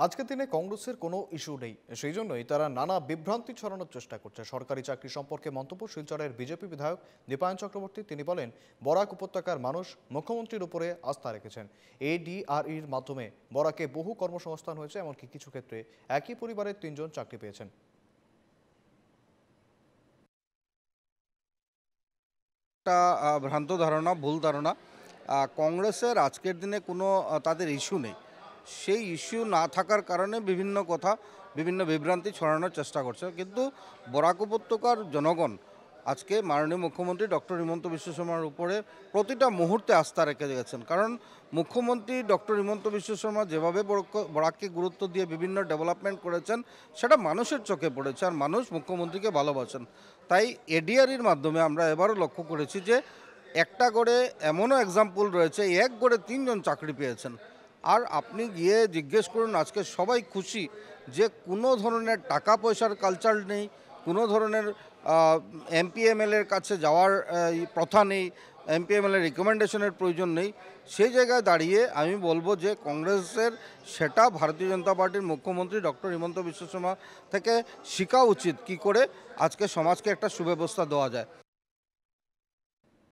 আজকের দিনে কংগ্রেসের কোনো ইস্যু নেই, সেই জন্যই তারা নানা বিভ্রান্তি ছড়ানোর চেষ্টা করছে। সরকারি চাকরি সম্পর্কে মন্তব্য শিলচরের বিজেপি বিধায়ক দীপায়ন চক্রবর্তী। তিনি বলেন, বরাক উপত্যকার মানুষ মুখ্যমন্ত্রীর উপরে আস্থা রেখেছেন। এডিআরইর মাধ্যমে বরাকে বহু কর্মসংস্থান হয়েছে, এমনকি কিছু ক্ষেত্রে একই পরিবারের 3 জন চাকরি পেয়েছেন। একটা ভ্রান্ত ধারণা, ভুল ধারণা। কংগ্রেসের আজকের দিনে কোনো তাদের ইস্যু নেই। সেই ইস্যু না থাকার কারণে বিভিন্ন কথা, বিভিন্ন বিভ্রান্তি ছড়ানোর চেষ্টা করছে। কিন্তু বরাক উপত্যকার জনগণ আজকে মাননীয় মুখ্যমন্ত্রী ডক্টর হিমন্ত বিশ্ব শর্মার উপরে প্রতিটা মুহূর্তে আস্থা রেখে গেছেন। কারণ মুখ্যমন্ত্রী ডক্টর হিমন্ত বিশ্ব শর্মা যেভাবে বরাককে গুরুত্ব দিয়ে বিভিন্ন ডেভেলপমেন্ট করেছেন, সেটা মানুষের চোখে পড়েছে, আর মানুষ মুখ্যমন্ত্রীকে ভালোবাসেন। তাই এডিআরইর মাধ্যমে আমরা এবারও লক্ষ্য করেছি যে একটা গড়ে এমনও এক্সাম্পল রয়েছে, এক গড়ে 3 জন চাকরি পেয়েছেন। আর আপনি গিয়ে জিজ্ঞেস করুন, আজকে সবাই খুশি যে কোনো ধরনের টাকা পয়সার কালচার নেই, কোনো ধরনের এমপিএমএলের কাছে যাওয়ার প্রথা নেই, এমপিএমএলের রিকমেন্ডেশনের প্রয়োজন নেই। সেই জায়গায় দাঁড়িয়ে আমি বলবো যে কংগ্রেসের সেটা ভারতীয় জনতা পার্টির মুখ্যমন্ত্রী ডক্টর হিমন্ত বিশ্ব শর্মা থেকে শেখা উচিত, কী করে আজকে সমাজকে একটা সুব্যবস্থা দেওয়া যায়।